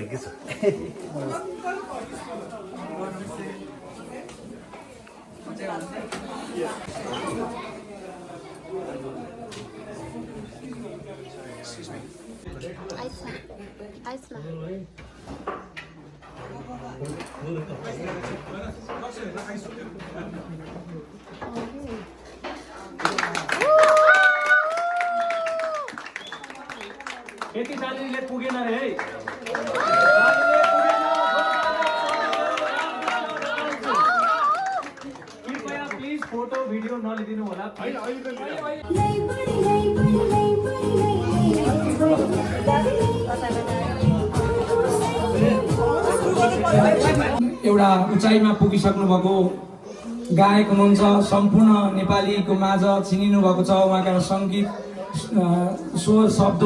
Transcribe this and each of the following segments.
लागि के छ आइसमा यति जालीले पुगेन रे है कृपया प्लिज फोटो भिडियो नलिदिनु होला एउटा उचाइमा पुगिसक्नु भएको गायक हुनुहुन्छ सम्पूर्ण नेपालीको माझ चिनिनु भएको छ उहाँका सङ्गीत स्वर शब्द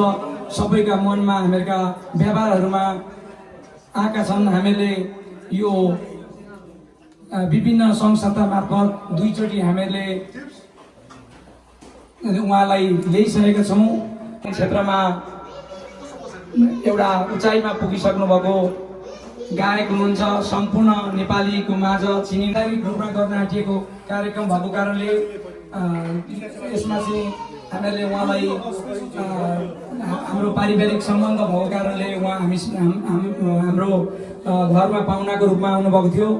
सबैका मनमा हामीहरूका व्यवहारहरूमा आएका छन् हामीले यो विभिन्न सङ्घ संस्था मार्फत दुईचोटि हामीहरूले उहाँलाई ल्याइसकेका छौँ क्षेत्रमा एउटा उचाइमा पुगिसक्नु भएको गायक हुनुहुन्छ सम्पूर्ण नेपालीको माझ चिनिने रूपमा गर्न आँटिएको कार्यक्रम भएको कारणले यसमा चाहिँ हामीहरूले उहाँलाई हाम्रो पारिवारिक सम्बन्ध भएको कारणले उहाँ हाम्रो घरमा पाहुनाको रूपमा आउनुभएको थियो।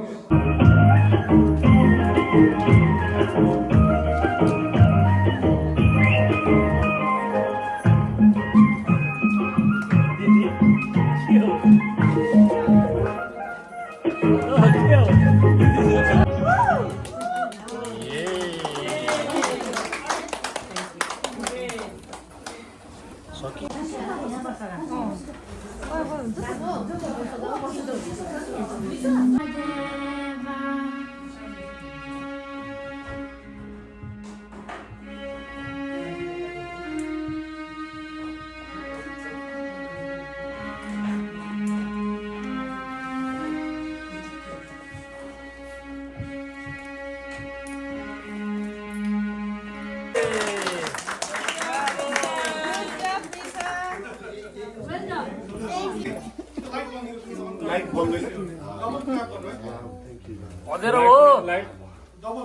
हजुर हो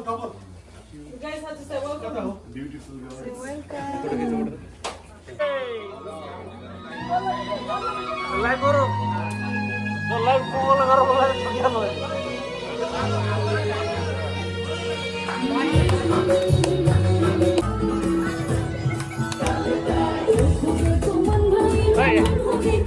Double. You guys have to say welcome. Beautiful girl. Say welcome. Live गरौ लाइभ कोल गरौ लाइभ ठिक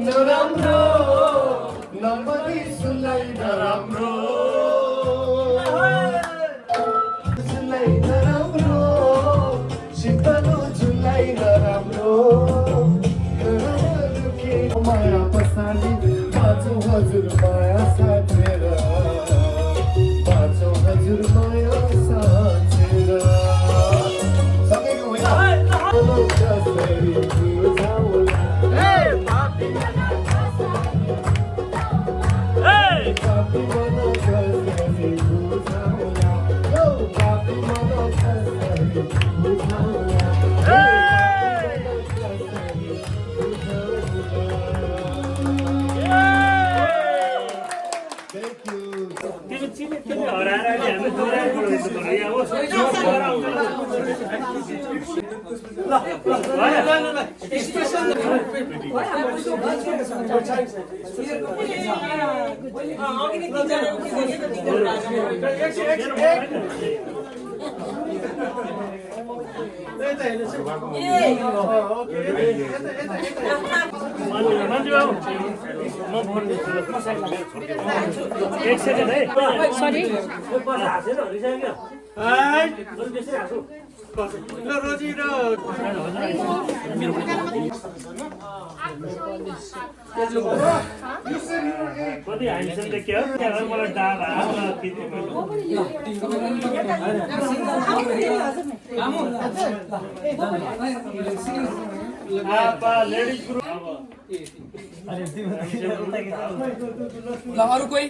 नराम्रो नपरी सुलाई नराम्रो जुलाई नराम्रो शीतलो जुलाई नराम्रो माया पसाली बाँचौँ हजुर माया साथेर बाँचौँ हजुर माया साथेर सबैको कसरी बुझाउला पापी मन कसरी बुझाउला यो पापी मन कसरी बुझाउला एक सेकेन्ड है सरी रोजी र कति हामीसँग के हो मलाई डाँडा लेडिज ग्रुप ल अरू कोही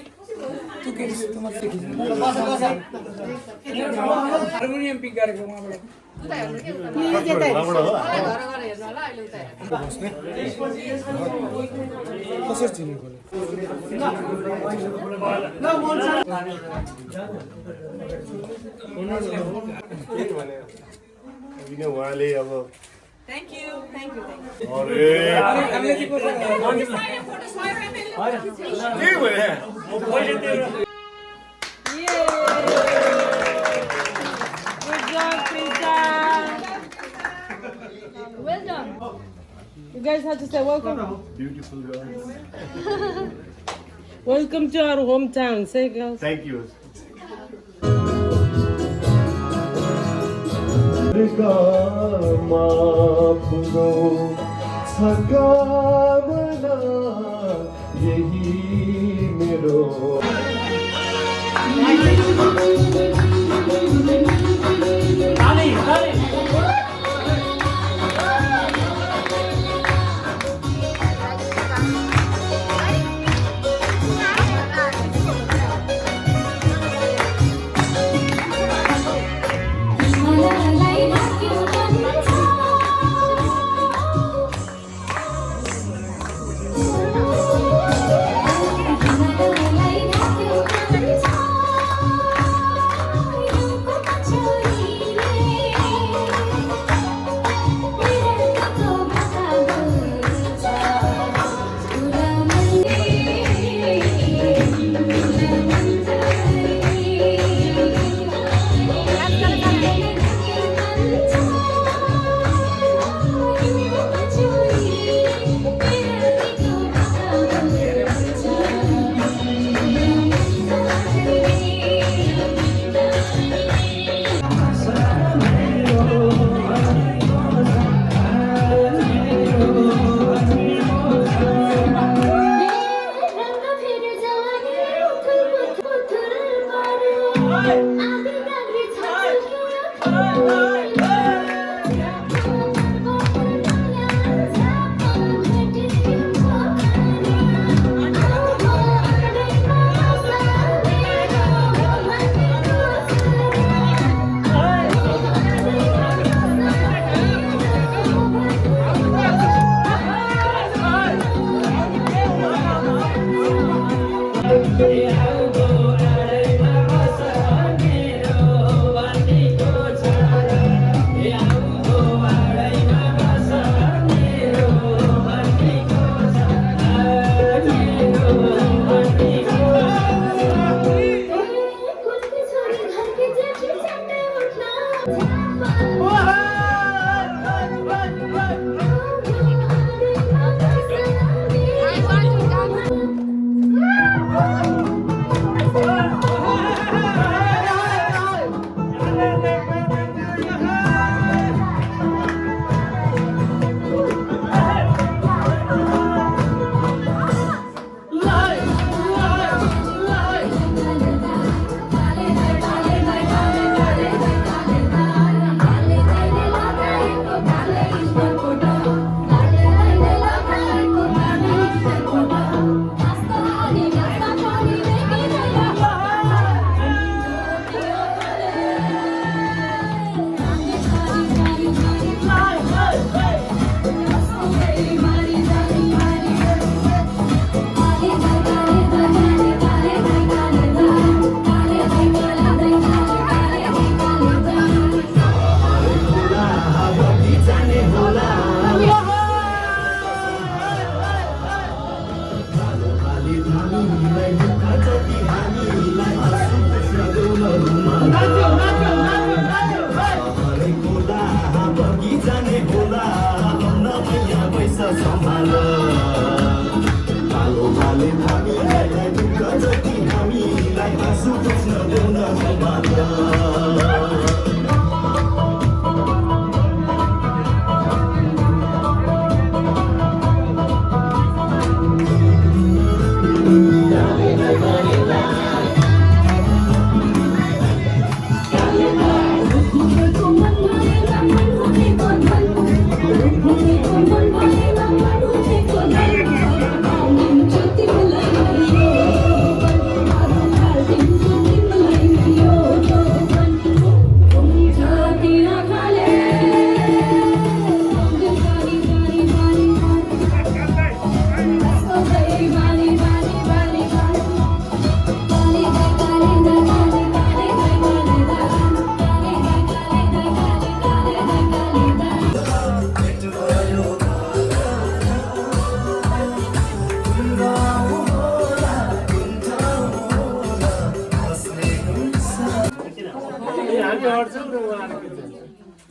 हार्मोनियम पिक गरेको उहाँबाट उहाँले अब Thank you. अरे के भयो Good job, Krista. Well done. You guys have to say welcome. beautiful girls Welcome to our hometown. Say, girls. thank you मापुनो सकामना यही मेरो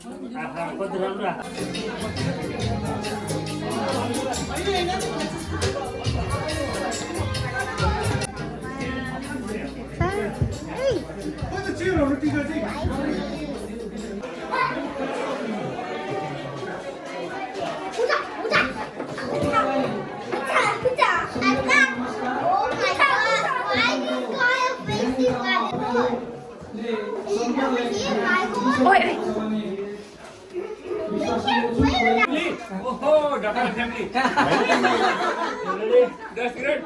आहा कति राम्रो कति चियरहरू टिका चाहिँ ओहो Dhakal family Ready? Guys, great.